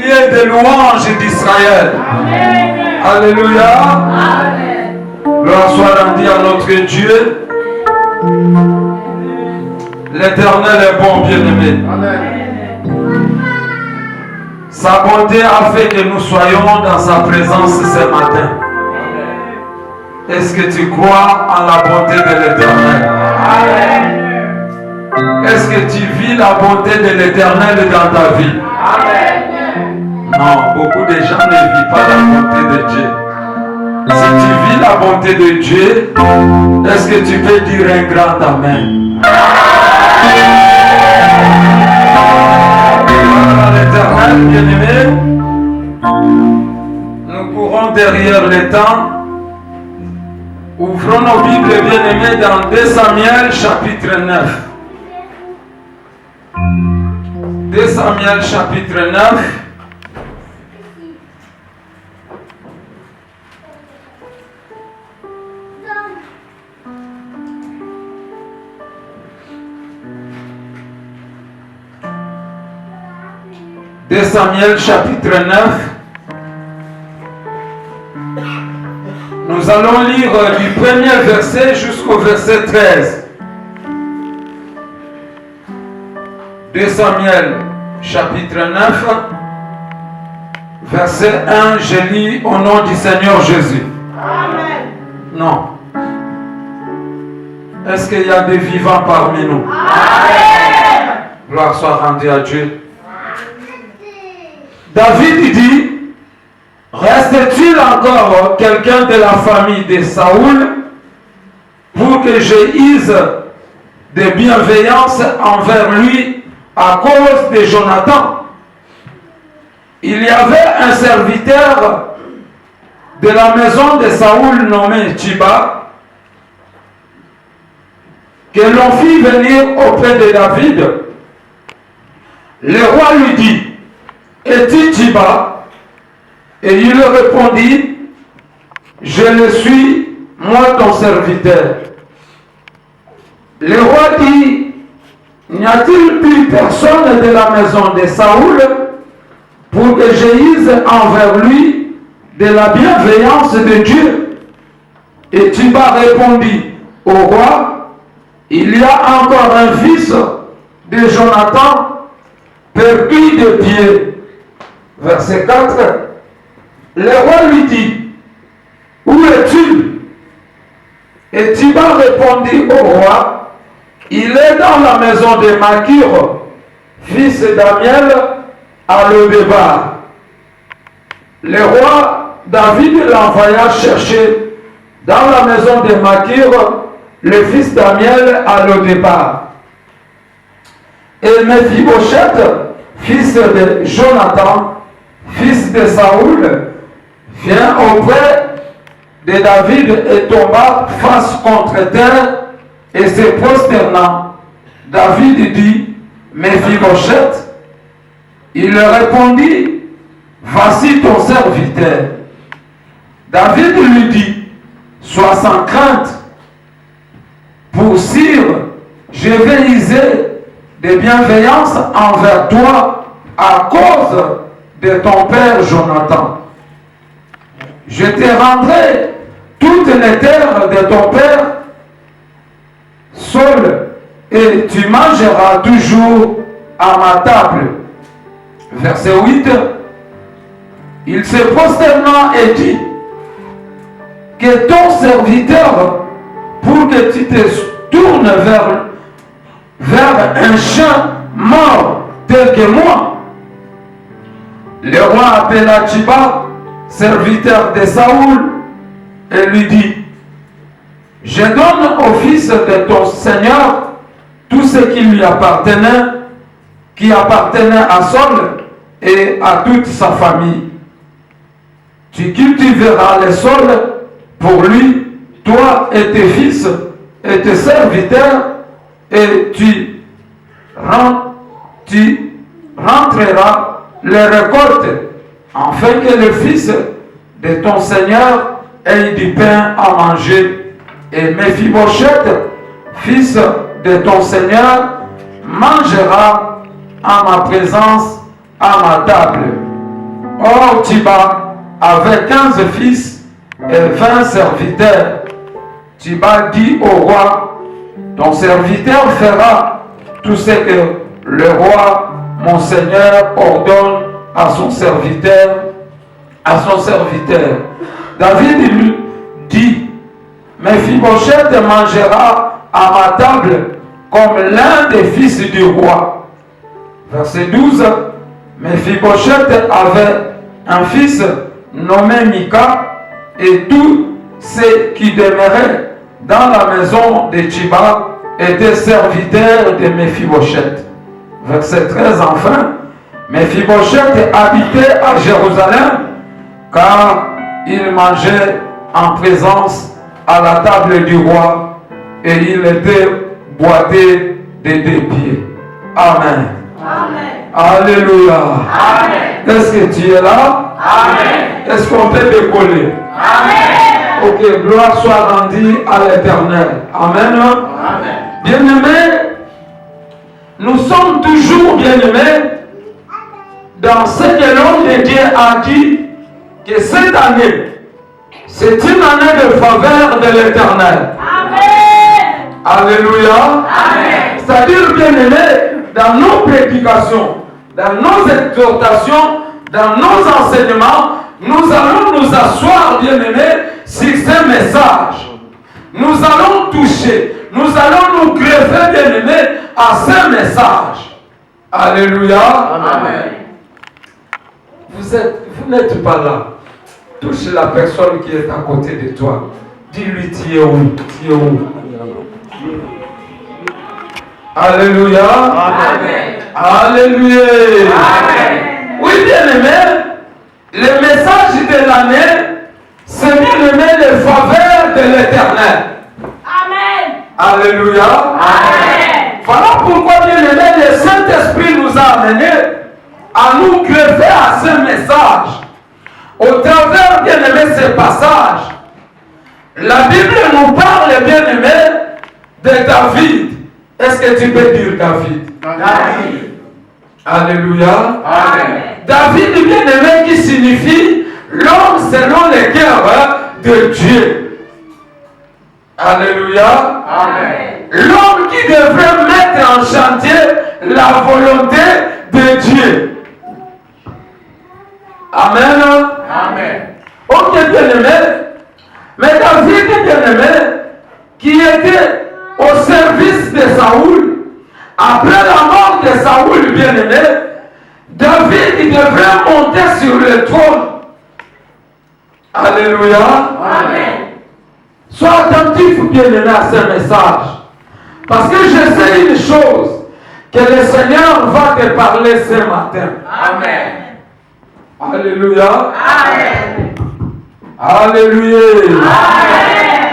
Lieu de louange d'Israël. Alléluia. Gloire soit rendue à notre Dieu. L'Éternel est bon, bien-aimé. Sa bonté a fait que nous soyons dans sa présence ce matin. Est-ce que tu crois en la bonté de l'Éternel? Est-ce que tu vis la bonté de l'Éternel dans ta vie? Non, beaucoup de gens ne vivent pas la bonté de Dieu. Si tu vis la bonté de Dieu, est-ce que tu peux dire un grand amen? L'Éternel, bien-aimé, nous courons derrière le temps. Ouvrons nos Bibles, bien-aimés, dans 2 Samuel chapitre 9. 2 Samuel chapitre 9. De Samuel chapitre 9, nous allons lire du premier verset jusqu'au verset 13. De Samuel chapitre 9, verset 1, je lis au nom du Seigneur Jésus. Amen. Non. Est-ce qu'il y a des vivants parmi nous? Amen. Gloire soit rendue à Dieu. David dit, reste-t-il encore quelqu'un de la famille de Saoul pour que je use de bienveillance envers lui à cause de Jonathan? Il y avait un serviteur de la maison de Saoul nommé Tchiba que l'on fit venir auprès de David. Le roi lui dit, es-tu Tchiba? Et il répondit, je le suis, moi ton serviteur. Le roi dit, n'y a-t-il plus personne de la maison de Saoul pour que je use envers lui de la bienveillance de Dieu? Et Tchiba répondit au roi, il y a encore un fils de Jonathan perdu de pied. Verset 4, le roi lui dit, où es-tu? Et Tchiba répondit au roi, il est dans la maison de Makir, fils d'Amiel, à Lo-Débar. Le roi David l'envoya chercher dans la maison de Makir, le fils d'Amiel, à Lo-Débar. Et Mephibosheth, fils de Jonathan, fils de Saoul, vient auprès de David et tomba face contre terre et se prosternant. David dit, Mephibosheth. Il répondit, voici ton serviteur. David lui dit, sois sans crainte. Pour sire, je vais user de bienveillance envers toi à cause de ton père Jonathan. Je te rendrai toutes les terres de ton père Saul et tu mangeras toujours à ma table. Verset 8. Il se prosterna et dit, que ton serviteur, pour que tu te tournes vers un chien mort tel que moi. Le roi appela Tchiba, serviteur de Saoul, et lui dit, je donne au fils de ton Seigneur tout ce qui lui appartenait, qui appartenait à Saul et à toute sa famille. Tu cultiveras le sol pour lui, toi et tes fils et tes serviteurs, et tu rentreras les récoltes, afin que le fils de ton Seigneur ait du pain à manger. Et Mephibosheth, fils de ton Seigneur, mangera à ma présence à ma table. Or, Tiba avait 15 fils et 20 serviteurs. Tiba dit au roi, ton serviteur fera tout ce que le roi, mon Seigneur, ordonne à son serviteur. David lui dit, Mephibosheth mangera à ma table comme l'un des fils du roi. Verset 12, Mephibosheth avait un fils nommé Mika, et tous ceux qui demeuraient dans la maison de Tiba étaient serviteurs de Mephibosheth. Verset 13, enfin, Mephibosheth habitait à Jérusalem, car il mangeait en présence à la table du roi, et il était boité des 2 pieds. Amen. Amen. Alléluia. Amen. Est-ce que tu es là? Amen. Est-ce qu'on peut décoller? Amen. Ok, gloire soit rendue à l'Éternel. Amen. Amen. Bien-aimés, nous sommes toujours bien-aimés dans ce que l'homme de Dieu a dit, que cette année, c'est une année de faveur de l'Éternel. Amen. Alléluia. Amen. C'est-à-dire, bien-aimés, dans nos prédications, dans nos exhortations, dans nos enseignements, nous allons nous asseoir, bien-aimés, sur ces messages. Nous allons toucher, nous allons nous greffer, bien-aimés, à ces messages. Alléluia. Amen. Vous n'êtes pas là. Touche la personne qui est à côté de toi. Dis-lui, tu es où? Tu es où? Alléluia. Amen. Alléluia. Amen. Oui, bien-aimé, le message de l'année, c'est bien-aimé les faveurs de l'Éternel. Amen. Alléluia. Amen. Voilà pourquoi, bien-aimé, le Saint-Esprit nous a amenés à nous greffer à ce message. Au travers, bien-aimé, ces passages, la Bible nous parle, bien-aimé, de David. Est-ce que tu peux dire David? David. Alléluia. Amen. David, bien-aimé, qui signifie l'homme selon le cœur de Dieu. Alléluia. Amen. L'homme qui devrait mettre en chantier la volonté de Dieu. Amen. Amen. Ok, bien-aimé. Mais David, bien-aimé, qui était au service de Saoul, après la mort de Saoul, bien-aimé, David devrait monter sur le trône. Alléluia. Amen. Sois attentif, bien-aimé, à ce message. Parce que je sais une chose, que le Seigneur va te parler ce matin. Amen. Alléluia. Amen. Alléluia. Amen.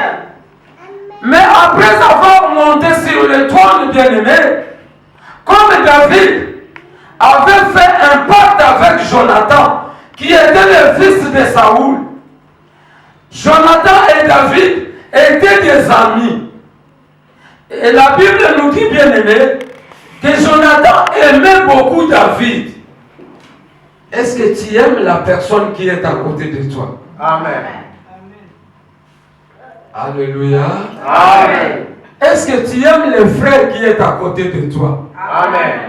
Mais après avoir monté sur le trône, bien-aimé, comme David avait fait un pacte avec Jonathan, qui était le fils de Saoul, Jonathan et David étaient des amis. Et la Bible nous dit, bien-aimé, que Jonathan aimait beaucoup David. Est-ce que tu aimes la personne qui est à côté de toi? Amen. Alléluia. Amen. Est-ce que tu aimes le frère qui est à côté de toi? Amen.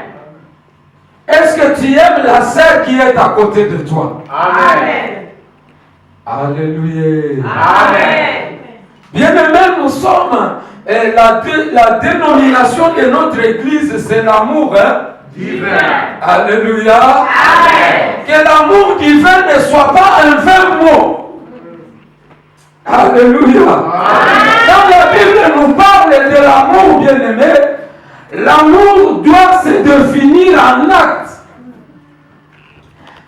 Est-ce que tu aimes la sœur qui est à côté de toi? Amen. Alléluia. Amen. Bien-aimés, nous sommes, la dénomination de notre église, c'est l'amour. Divin. Alléluia. Amen. Que l'amour divin ne soit pas un vain mot. Alléluia. Quand la Bible nous parle de l'amour, bien-aimé, l'amour doit se définir en acte.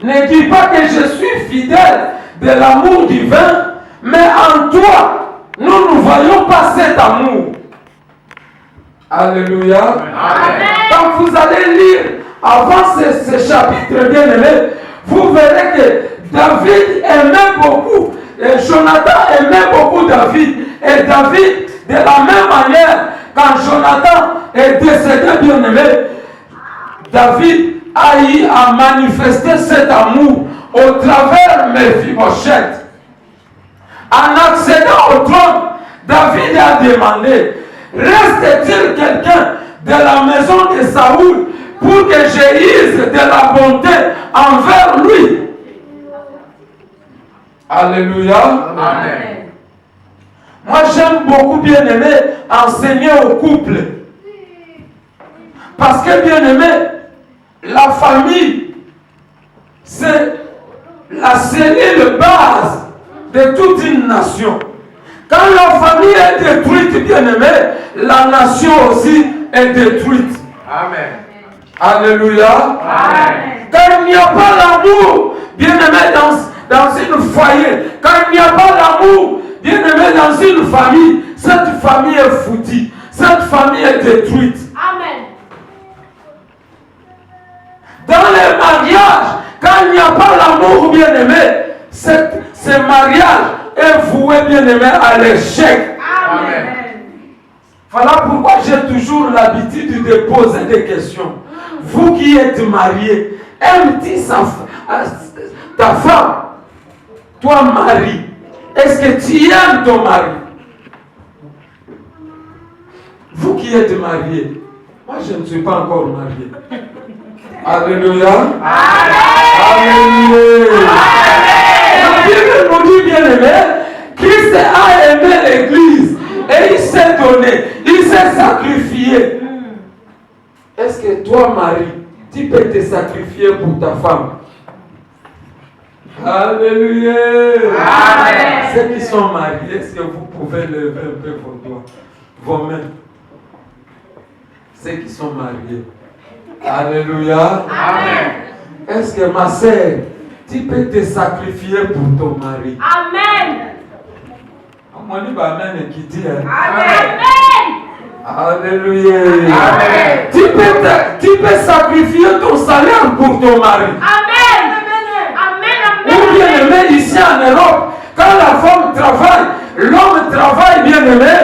Ne dis pas que je suis fidèle de l'amour divin, mais en toi, nous ne voyons pas cet amour. Alléluia. Amen. Quand vous allez lire avant ce chapitre bien-aimé, vous verrez que David aimait beaucoup, et Jonathan aimait beaucoup David. Et David, de la même manière, quand Jonathan est décédé, bien-aimé, David a eu à manifester cet amour au travers Méphibosheth. En accédant au trône, David a demandé, reste-t-il quelqu'un de la maison de Saoul pour que j'aise de la bonté envers lui? Alléluia. Amen. Moi, j'aime beaucoup, bien aimé, enseigner au couple. Parce que, bien aimé, la famille, c'est la cellule base de toute une nation. Quand la famille est détruite, bien aimé, la nation aussi est détruite. Amen. Alléluia. Amen. Quand il n'y a pas l'amour, bien aimé, dans une foyer, quand il n'y a pas l'amour, bien aimé, dans une famille, cette famille est foutue, cette famille est détruite. Amen. Dans les mariages, quand il n'y a pas l'amour, bien aimé, ce mariage est voué, bien aimé, à l'échec. Amen. Voilà pourquoi j'ai toujours l'habitude de poser des questions. Vous qui êtes mariés, aimes-tu ta femme? Toi, mari, est-ce que tu aimes ton mari? Vous qui êtes mariés, moi je ne suis pas encore marié. Alléluia. Alléluia. La Bible nous dit, bien aimé, Christ a aimé l'église et il s'est donné, il s'est sacrifié. Est-ce que toi, Marie, tu peux te sacrifier pour ta femme? Alléluia. Amen. Ceux qui sont mariés, est-ce que vous pouvez lever un peu vos doigts, vos mains? Ceux qui sont mariés. Alléluia. Amen. Est-ce que ma sœur, tu peux te sacrifier pour ton mari? Amen. Amen. Amen. Alléluia. Amen. Tu peux sacrifier ton salaire pour ton mari. Amen. Amen. Ou bien aimé, ici en Europe, quand la femme travaille, l'homme travaille, bien aimé,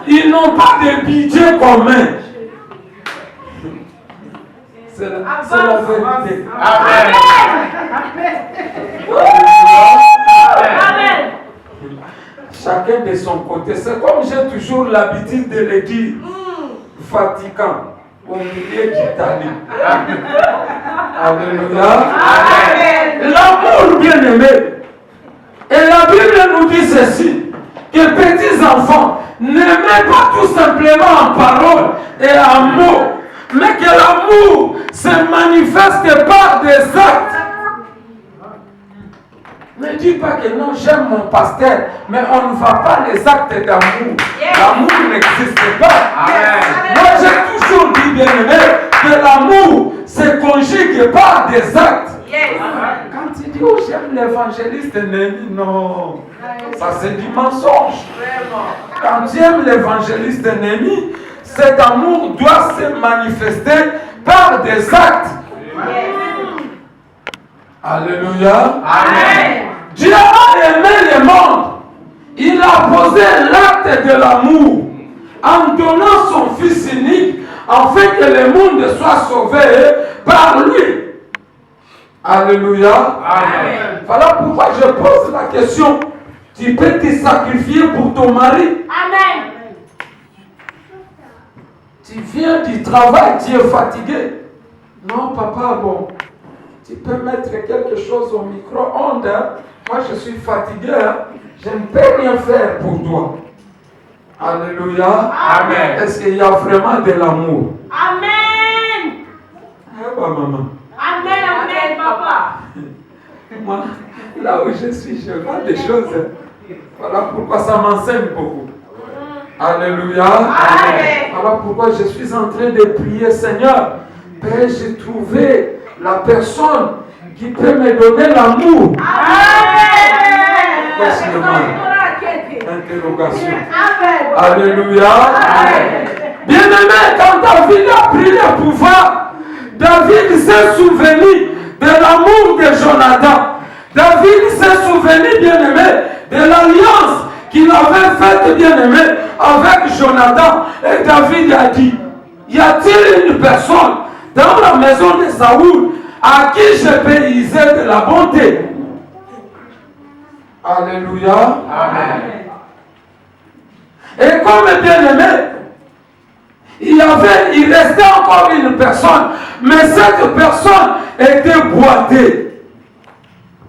ils n'ont pas de budget commun. C'est la vérité. Amen. Amen. Chacun de son côté. C'est comme j'ai toujours l'habitude de le dire. Vatican, au milieu d'Italie. Alléluia. Amen. L'amour, bien aimé. Et la Bible nous dit ceci, que petits enfants, n'aimez pas tout simplement en parole et en mots, mais que l'amour se manifeste par des actes. Ne dis pas que non, j'aime mon pasteur, mais on ne voit pas les actes d'amour. L'amour n'existe pas. Amen. Moi, j'ai toujours dit, bien aimé, que l'amour se conjugue par des actes. Quand tu dis, oh, j'aime l'évangéliste Némi, non, ça c'est du mensonge. Quand tu aimes l'évangéliste Némi, cet amour doit se manifester par des actes. Alléluia. Amen. Dieu a aimé le monde. Il a posé l'acte de l'amour en donnant son Fils unique afin que le monde soit sauvé par lui. Alléluia. Amen. Voilà pourquoi je pose la question. Tu peux te sacrifier pour ton mari? Amen. Tu viens du travail, tu es fatigué. Non, papa, bon, tu peux mettre quelque chose au micro-ondes. Hein? Moi, je suis fatigué. Hein? Je ne peux rien faire pour toi. Alléluia. Amen. Est-ce qu'il y a vraiment de l'amour? Amen. Eh ben, maman. Amen. Amen, papa. Moi, là où je suis, je vois des choses. Hein. Voilà pourquoi ça m'enseigne beaucoup. Alléluia. Amen. Voilà pourquoi je suis en train de prier, Seigneur. Père, j'ai trouvé la personne qui peut me donner l'amour. Voici le mal. Interrogation. Alléluia. Bien aimé, quand David a pris le pouvoir, David s'est souvenu de l'amour de Jonathan. David s'est souvenu, bien aimé, de l'alliance qu'il avait faite, bien aimé, avec Jonathan. Et David a dit, y a-t-il une personne dans la maison de Saoul à qui je payisais de la bonté. Alléluia. Amen. Et comme bien-aimé, il restait encore une personne, mais cette personne était boitée.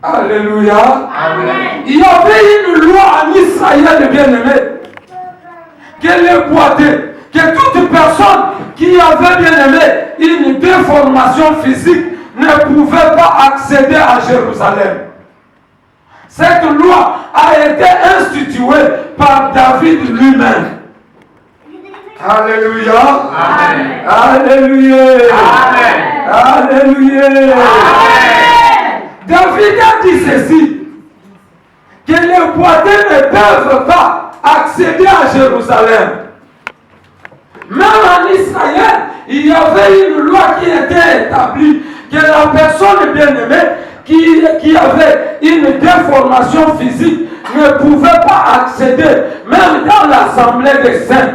Alléluia. Amen. Il y avait une loi en Israël, bien-aimé, qu'elle est boitée, que toute personne qui avait, bien-aimé, une déformation physique ne pouvait pas accéder à Jérusalem. Cette loi a été instituée par David lui-même. Alléluia. Amen. Alléluia. Amen. Alléluia. Amen. David a dit ceci, que les boiteux ne peuvent pas accéder à Jérusalem. Même en Israël, il y avait une loi qui était établie, que la personne bien-aimée qui avait une déformation physique ne pouvait pas accéder, même dans l'assemblée des saints.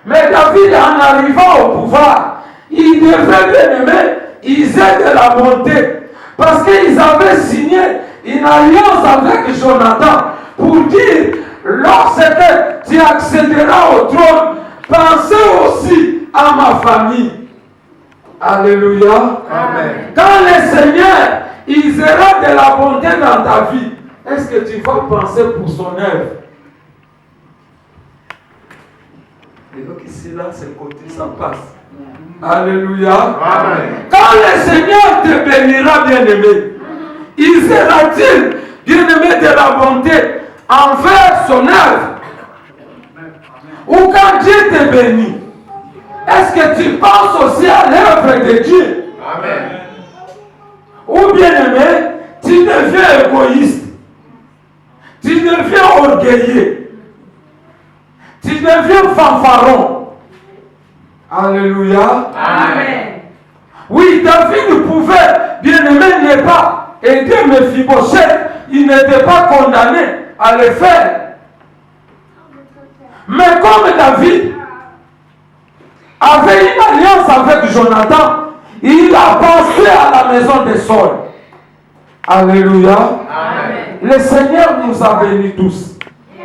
Mais David, en arrivant au pouvoir, il devait, bien-aimé, ils aient de la bonté. Parce qu'ils avaient signé une alliance avec Jonathan pour dire, lorsque tu accéderas au trône, pensez aussi à ma famille. Alléluia. Amen. Quand le Seigneur, il aura de la bonté dans ta vie, est-ce que tu vas penser pour son œuvre? Et donc ici, là, c'est côté, ça passe. Alléluia. Amen. Quand le Seigneur te bénira, bien-aimé, il sera-t-il, bien-aimé, de la bonté envers son œuvre? Ou quand Dieu te bénit, est-ce que tu penses aussi à l'œuvre de Dieu? Amen. Ou bien-aimé, tu deviens égoïste, tu deviens orgueilleux, tu deviens fanfaron. Alléluia. Amen. Oui, David pouvait, bien-aimé, ne pas aider Mephibosheth, il n'était pas condamné à le faire. Mais comme David avait une alliance avec Jonathan, il a pensé à la maison de Saul. Alléluia. Amen. Le Seigneur nous a bénis tous,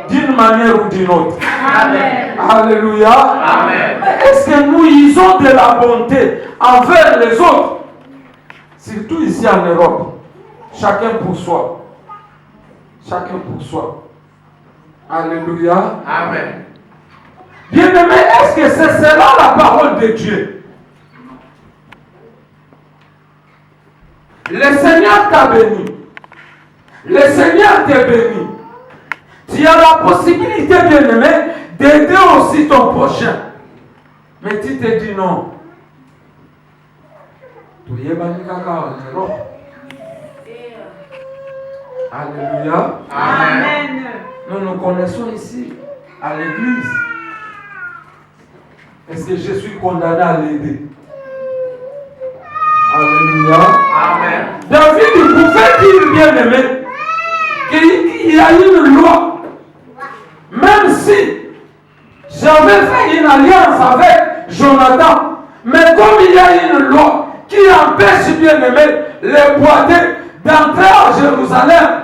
d'une manière ou d'une autre. Amen. Alléluia. Amen. Mais est-ce que nous usons de la bonté envers les autres? Surtout ici en Europe. Chacun pour soi. Chacun pour soi. Alléluia. Amen. Bien-aimé, est-ce que ce sera la parole de Dieu? Le Seigneur t'a béni. Le Seigneur t'a béni. Tu as la possibilité, bien-aimé, d'aider aussi ton prochain. Mais tu te dis non. Tu es banni caca en Europe. Alléluia. Amen. Nous nous connaissons ici, à l'église. Est-ce que je suis condamné à l'aider? Alléluia. Amen. David pouvait dire, bien-aimé, qu'il y a une loi. Même si j'avais fait une alliance avec Jonathan, mais comme il y a une loi qui empêche, bien-aimé, les boiteux d'entrer à Jérusalem,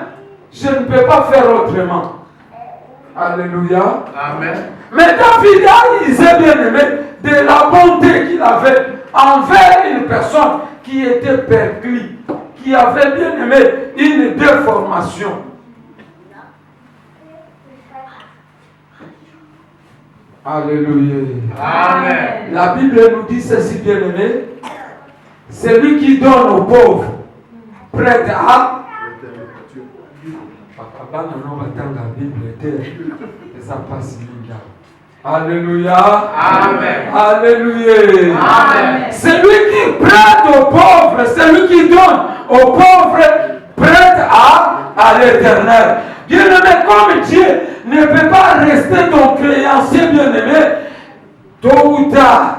je ne peux pas faire autrement. Alléluia. Amen. Mais David a usé, bien-aimé, de la bonté qu'il avait envers une personne qui était perclue, qui avait, bien-aimé, une déformation. Alléluia. Amen. La Bible nous dit ceci, bien-aimé. Celui qui donne aux pauvres prête à. Papa, non, attends la Bible, et ça passe bien. Alléluia. Amen. Alléluia. Amen. Celui qui prête aux pauvres, celui qui donne aux pauvres, prête à l'éternel. Bien-aimé, comme Dieu ne peut pas rester ton créancier, bien-aimé, tôt ou tard,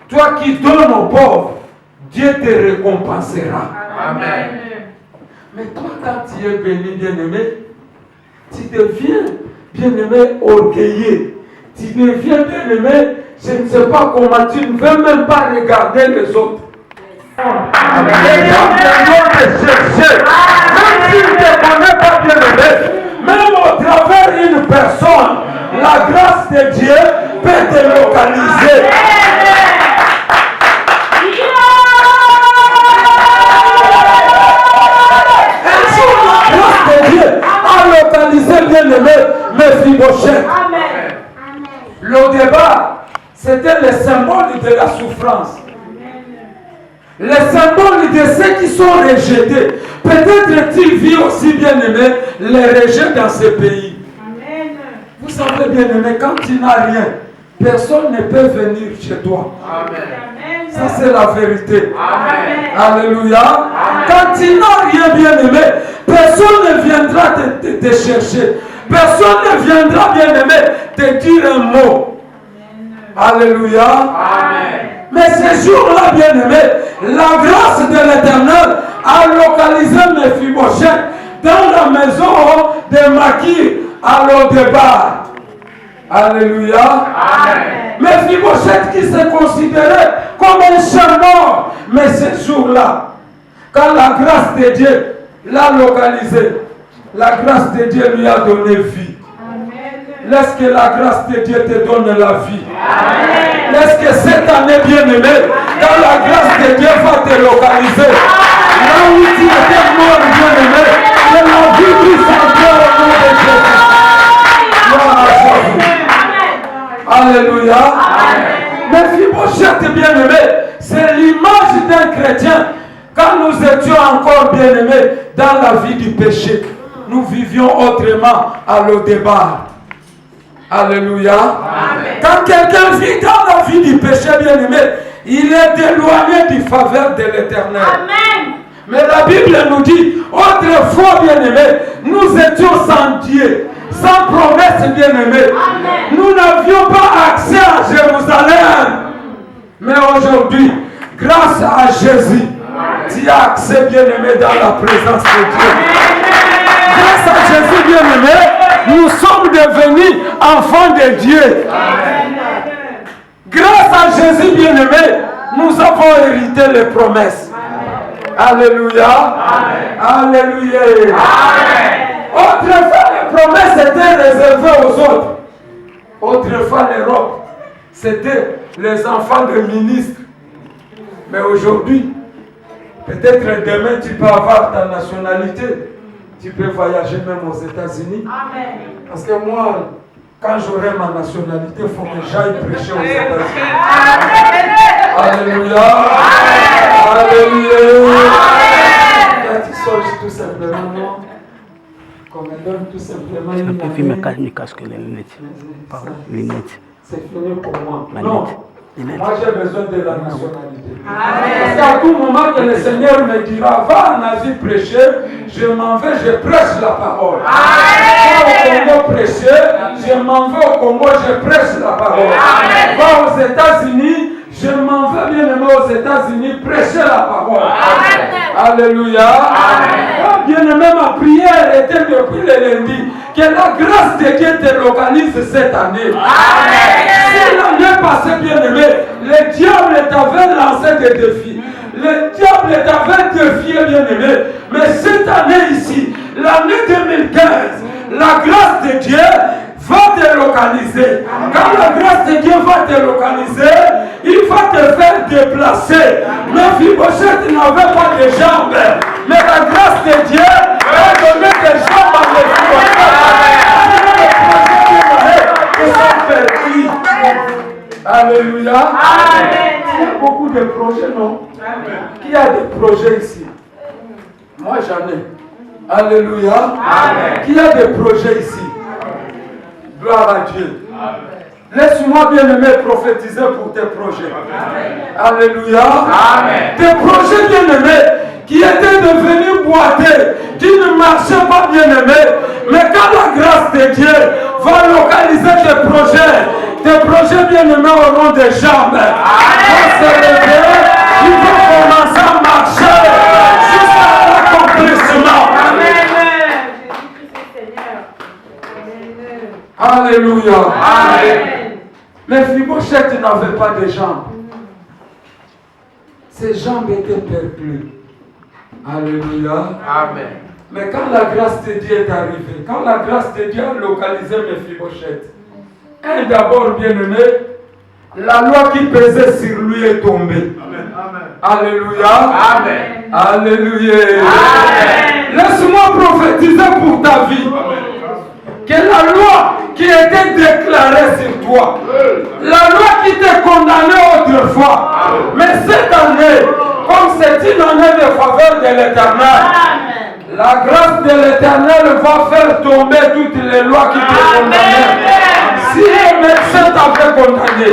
toi qui donnes aux pauvres, Dieu te récompensera. Amen. Mais toi, quand tu es béni, bien-aimé, tu deviens, bien-aimé, orgueilleux. Tu deviens, bien-aimé, je ne sais pas comment, tu ne veux même pas regarder les autres. Les gens viendront te chercher. Même s'ils ne te connaissent pas bien aimé, même au travers d'une personne, la grâce de Dieu peut te localiser. Un jour, la grâce de Dieu a localisé bien aimé Mephibosheth. Le débat, c'était le symbole de la souffrance. Le symbole de ceux qui sont rejetés. Peut-être il vit aussi bien aimé les rejets dans ce pays. Amen. Vous savez bien aimé, quand tu n'as rien, personne ne peut venir chez toi. Amen. Ça c'est la vérité. Amen. Alléluia. Amen. Quand tu n'as rien bien aimé, personne ne viendra te chercher. Personne ne viendra bien aimé te dire un mot. Amen. Alléluia. Amen. Mais ce jour-là, bien-aimé, la grâce de l'Éternel a localisé Mephibosheth dans la maison de Makir à Lo-Debar. Alléluia. Amen. Mephibosheth qui se considérait comme un chien mort. Mais ce jour-là, quand la grâce de Dieu l'a localisé, la grâce de Dieu lui a donné vie. Laisse que la grâce de Dieu te donne la vie. Amen. Laisse que cette année bien-aimée, quand la grâce de Dieu va te localiser, là où tu étais mort bien-aimé, que la vie puisse entrer au nom de Jésus. Alléluia. Mephibosheth bien-aimé, c'est l'image d'un chrétien. Quand nous étions encore bien-aimés dans la vie du péché, nous vivions autrement à Lo-Debar. Alléluia. Amen. Quand quelqu'un vit dans la vie du péché bien-aimé, il est éloigné du faveur de l'Éternel. Amen. Mais la Bible nous dit, autrefois bien-aimé, nous étions sans Dieu, sans promesse bien-aimé. Nous n'avions pas accès à Jérusalem. Mais aujourd'hui, grâce à Jésus, tu as accès bien-aimé dans la présence de Dieu. Grâce à Jésus bien-aimé, nous sommes devenus enfants de Dieu. Amen. Grâce à Jésus bien-aimé, nous avons hérité les promesses. Amen. Alléluia. Amen. Alléluia. Amen. Autrefois, les promesses étaient réservées aux autres. Autrefois, l'Europe, c'était les enfants de ministres. Mais aujourd'hui, peut-être demain, tu peux avoir ta nationalité. Tu peux voyager même aux États-Unis. Amen. Parce que moi, quand j'aurai ma nationalité, il faut que j'aille prêcher aux États-Unis. Alléluia. Alléluia. Quand tu songes tout simplement, qu'on me donne tout simplement une lunettes. C'est fini pour moi. Non. Moi j'ai besoin de la nationalité. Parce qu'à tout moment que le Seigneur me dira, va en Asie prêcher, je m'en vais, je prêche la parole. Va au Congo prêcher, je m'en vais au Congo, je prêche la parole. Va aux États-Unis, je m'en vais bien aimé aux États-Unis, prêcher la parole. Alléluia. Bien aimé, ma prière était depuis le lundi. Que la grâce de Dieu te localise cette année. Si l'année passée, bien aimé, le diable t'avait lancé des défis. Le diable t'avait défié, bien aimé. Mais cette année ici, l'année 2015, la grâce de Dieu va te localiser. Quand la grâce de Dieu va te localiser, il va te faire déplacer. Mephibosheth n'avait pas de jambes, mais la grâce de Dieu va donner des jambes à Mephibosheth. Alléluia. Amen. Il y a beaucoup de projets, non? Amen. Qui a des projets ici? Moi j'en ai. Alléluia. Amen. Qui a des projets ici? Gloire à Dieu. Laisse-moi bien aimé prophétiser pour tes projets. Amen. Alléluia. Amen. Tes projets bien aimés qui étaient devenus boiteux, qui ne marchaient pas bien aimés, mais quand la grâce de Dieu va localiser tes projets bien aimés auront des jambes. Vont se lever, ils vont commencer à marcher jusqu'à l'accomplissement. Alléluia. Amen. Mephibosheth n'avait pas de jambes. Ses jambes étaient perclues. Alléluia. Amen. Mais quand la grâce de Dieu est arrivée, quand la grâce de Dieu a localisé Mephibosheth, d'abord bien-aimé, la loi qui pesait sur lui est tombée. Amen. Alléluia. Amen. Alléluia. Amen. Laisse-moi prophétiser pour ta vie. Que la loi qui était déclarée sur toi, la loi qui t'est condamnée autrefois, mais cette année, comme c'est une année de faveur de l'Éternel, la grâce de l'Éternel va faire tomber toutes les lois qui te condamnaient. Si les médecins t'avaient condamné,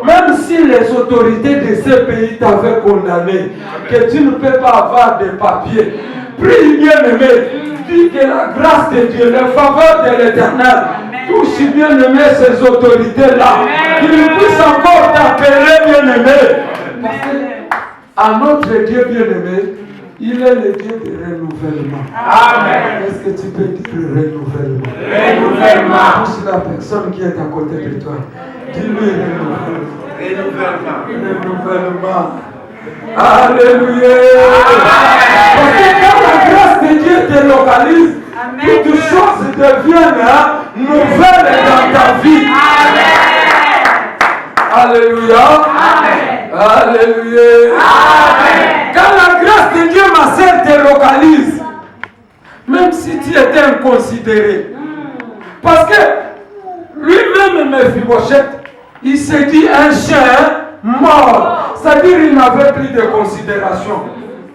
même si les autorités de ce pays t'avaient condamné, que tu ne peux pas avoir de papiers, prie bien-aimé, dis que la grâce de Dieu, la faveur de l'Éternel, touche bien-aimé ces autorités-là, qu'ils puissent encore t'appeler bien-aimé. Parce que à notre Dieu bien-aimé, il est le Dieu de renouvellement. Amen. Est-ce que tu peux dire renouvellement? Renouvellement. Touche la personne qui est à côté de toi. Dis-lui renouvellement. Renouvellement. Alléluia. Parce que quand la grâce de Dieu te localise, toutes choses deviennent nouvelles dans ta vie. Alléluia. Alléluia. Quand la grâce de Dieu, ma sœur, te localise, même si tu étais inconsidéré, parce que lui-même, Mephibosheth, il s'est dit un chien mort. C'est-à-dire qu'il n'avait plus de considération.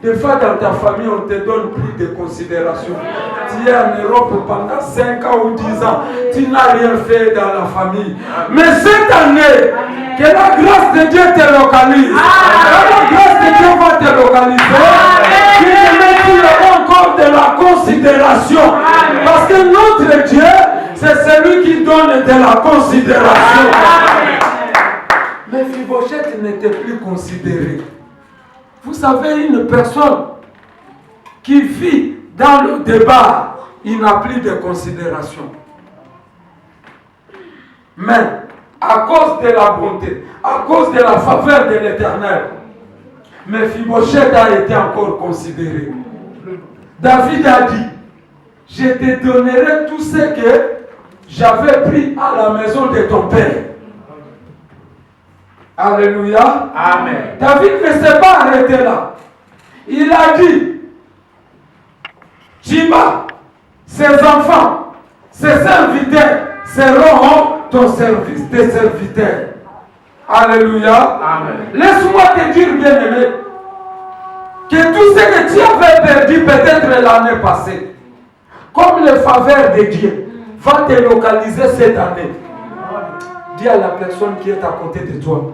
Des fois, dans ta famille, on te donne plus de considération. Tu es en Europe pendant 5 ans ou 10 ans. Tu n'as rien fait dans la famille. Mais cette année, que la grâce de Dieu te localise. Quand la grâce de Dieu va te localiser, tu auras encore de la considération. Parce que notre Dieu, c'est celui qui donne de la considération. Mais Mephibosheth n'était plus considéré. Vous savez, une personne qui vit dans le débat, il n'a plus de considération. Mais à cause de la bonté, à cause de la faveur de l'Éternel, Mephibosheth a été encore considéré. David a dit, je te donnerai tout ce que j'avais pris à la maison de ton père. Alléluia. Amen. David ne s'est pas arrêté là. Il a dit, Tchiba, ses enfants, ses serviteurs seront ton service, tes serviteurs. Alléluia. Amen. Laisse-moi te dire, bien-aimé, que tout ce que tu avais perdu peut-être l'année passée, comme le faveur de Dieu, va te localiser cette année. Dis à la personne qui est à côté de toi,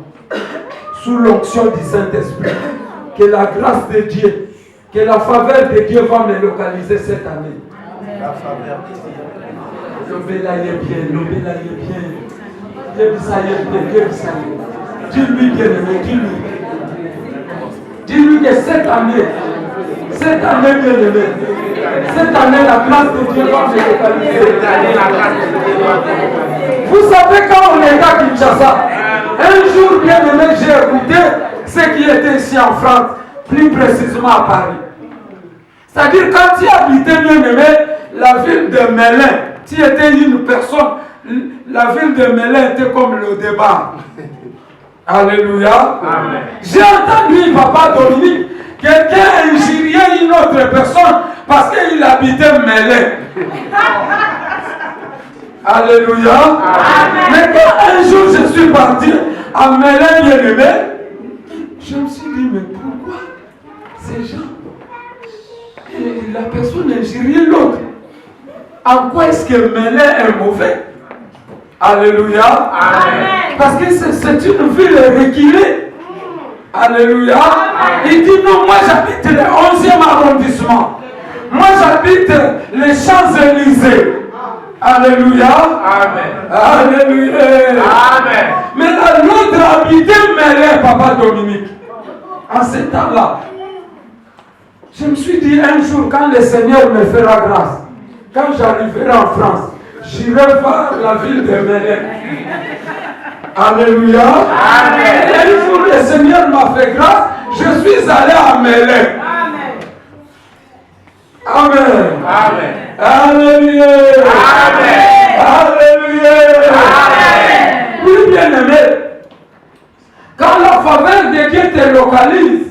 sous l'onction du Saint-Esprit, que la grâce de Dieu, que la faveur de Dieu va me localiser cette année. La faveur de Dieu. Dis-lui bien-aimé, dis-lui. Dis-lui que cette année bien-aimé, cette année la grâce de Dieu va me localiser. Vous savez quand on est à Kinshasa, un jour bien-aimé, j'ai écouté ce qui était ici en France, plus précisément à Paris. C'est-à-dire quand tu habitais bien-aimé, la ville de Mélin, tu étais une personne, la ville de Mélin était comme le débat. Alléluia. Amen. J'ai entendu papa Dominique, quelqu'un a injurié une autre personne parce qu'il habitait Mélin. Alléluia. Amen. Mais quand un jour je suis parti à Mélin bien-aimé, je me suis dit, mais pourquoi ces gens, et la personne injurie l'autre? En quoi est-ce que Mélin est mauvais? Alléluia. Amen. Parce que c'est une ville reculée. Alléluia. Il dit non, moi j'habite le 11e arrondissement. Moi j'habite les Champs-Élysées. Alléluia. Amen. Alléluia. Amen. Mais l'autre habitait Mélin, papa Dominique. En ce temps-là, je me suis dit un jour, quand le Seigneur me fera grâce, quand j'arriverai en France, j'irai voir la ville de Mélin. Alléluia. Amen. Et un jour, le Seigneur m'a fait grâce. Je suis allé à Mélène. Amen. Amen. Alléluia. Amen. Alléluia. Amen. Oui, bien-aimé. Quand la faveur de Dieu te localise,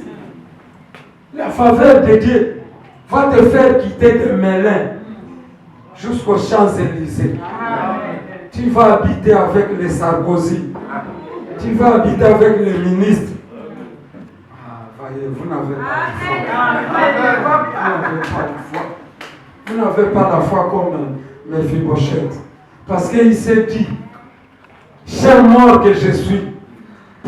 la faveur de Dieu va te faire quitter de Mélène jusqu'aux Champs-Élysées. Tu vas habiter avec les Sarkozy. Tu vas habiter avec les ministres. Voyez, vous n'avez pas de foi. Vous n'avez pas la foi comme Mephibosheth. Parce qu'il s'est dit, cher mort que je suis,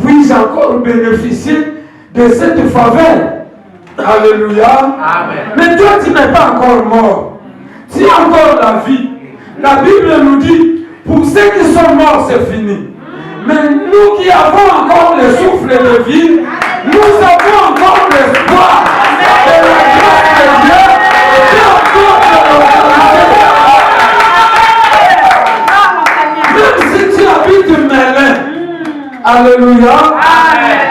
puis-je encore bénéficier de cette faveur? Alléluia. Amen. Mais toi, tu n'es pas encore mort. Tu as encore la vie. La Bible nous dit, pour ceux qui sont morts, c'est fini. Mais nous qui avons encore le souffle de vie, nous avons encore l'espoir de la grâce de Dieu qui est encore de l'organisation. Même si tu habites Mélène, alléluia,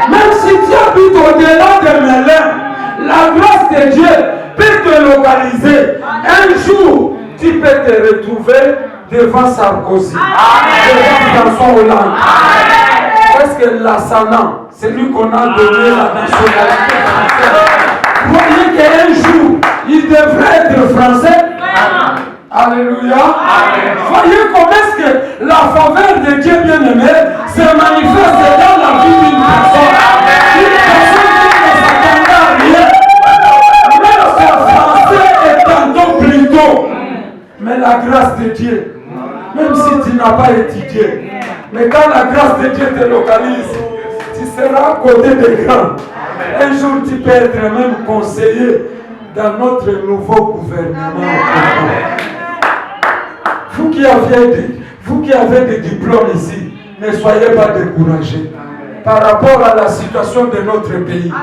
même si tu habites au-delà de Mélène, la grâce de Dieu peut te localiser. Un jour, tu peux te retrouver devant Sarkozy, devant François Hollande. Est-ce que l'Assana, c'est lui qu'on a donné la nationalité française? Vous voyez qu'un jour, il devrait être français? Alléluia. Voyez comment est-ce que la faveur de Dieu bien-aimé se manifeste dans la vie d'une personne. Une personne qui ne s'attendait à rien. Même son français est tantôt plus tôt. Mais la grâce de Dieu, même si tu n'as pas étudié, mais quand la grâce de Dieu te localise, tu seras à côté des grands. Un jour, tu peux être même conseiller dans notre nouveau gouvernement. Vous qui avez des diplômes ici, ne soyez pas découragés par rapport à la situation de notre pays.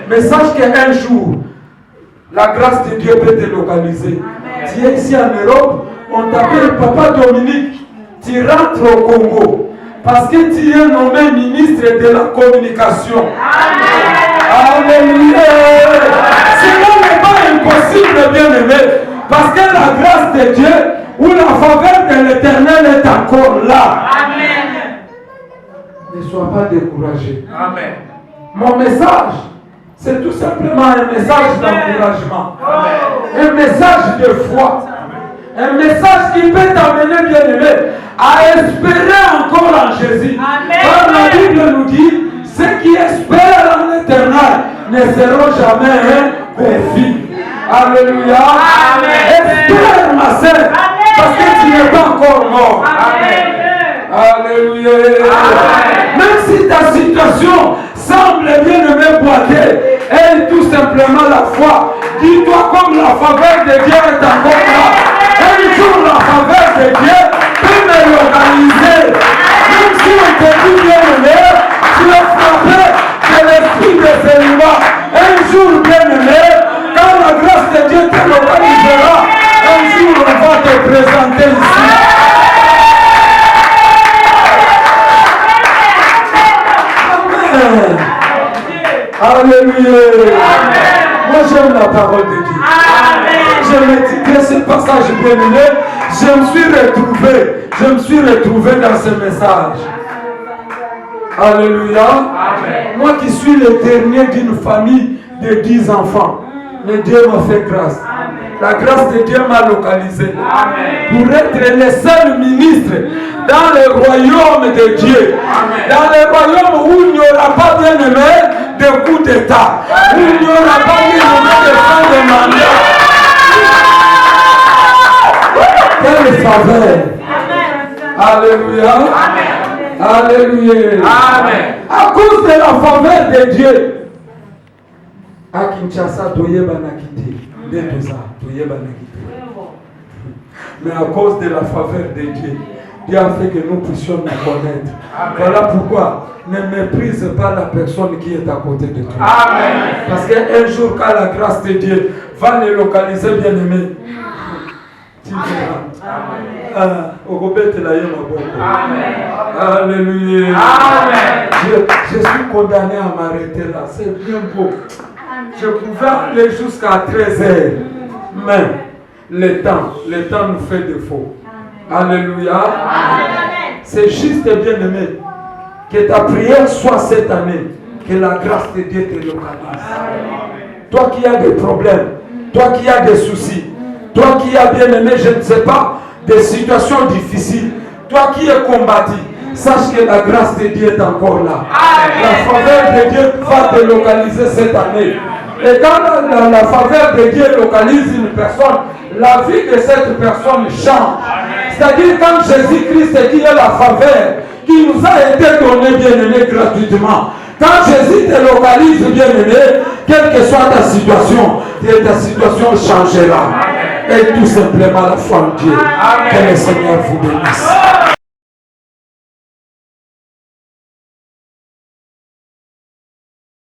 Mais sache qu'un jour, la grâce de Dieu peut te localiser. Tu es ici en Europe, on t'appelle Papa Dominique, tu rentres au Congo parce que tu es nommé ministre de la communication. Alléluia. Cela n'est pas impossible, bien-aimé, parce que la grâce de Dieu ou la faveur de l'Éternel est encore là. Ne sois pas découragé. Amen. Mon message, c'est tout simplement un message d'encouragement, un message de foi, un message qui peut t'amener, bien-aimé, à espérer encore en Jésus. Car la Bible nous dit, ceux qui espèrent en l'Éternel ne seront jamais confus. Alléluia. Espère, ma sœur, parce que tu n'es pas encore mort. Alléluia. Même si ta situation semble bien-aimé boiter, et tout simplement la foi, dis-toi comme la faveur de Dieu est encore là. Un jour la faveur de Dieu peut me l'organiser. Même si on te dit bien-aimé, tu es frappé de l'esprit de célibat. Un jour bien-aimé, quand la grâce de Dieu te localisera, un jour on va te présenter ici. Alléluia. Moi j'aime la parole de Dieu. Je méditais ce passage bien-aimé. Je me suis retrouvé dans ce message. Alléluia. Moi qui suis le dernier d'une famille de 10 enfants. Mais Dieu m'a fait grâce. La grâce de Dieu m'a localisé. Pour être le seul ministre dans le royaume de Dieu. Dans le royaume où il n'y aura pas bien-aimé de coup d'État. Où il n'y aura pas bien-aimé de fin de mandat. Quelle faveur. Alléluia. Alléluia. À cause de la faveur de Dieu. À Kinshasa, Toyeba n'a quitté. Mais à cause de la faveur de Dieu, Dieu a fait que nous puissions nous connaître. Voilà pourquoi ne méprise pas la personne qui est à côté de toi. Parce qu'un jour, quand la grâce de Dieu va les localiser, bien-aimés, tu verras. Alléluia. Je suis condamné à m'arrêter là. C'est bien beau. Je pouvais aller jusqu'à 13h. Mais le temps nous fait défaut. Alléluia. Amen. C'est juste, bien-aimé, que ta prière soit cette année, que la grâce de Dieu te localise. Toi qui as des problèmes, toi qui as des soucis, toi qui as, bien-aimé, je ne sais pas, des situations difficiles, toi qui es combattu, sache que la grâce de Dieu est encore là. La faveur de Dieu va te localiser cette année. Et quand la faveur de Dieu localise une personne, la vie de cette personne change. C'est-à-dire quand Jésus-Christ qui est la faveur, qui nous a été donnée, bien-aimé, gratuitement. Quand Jésus te localise, bien-aimé, quelle que soit ta situation changera. Et tout simplement la foi en Dieu. Que le Seigneur vous bénisse.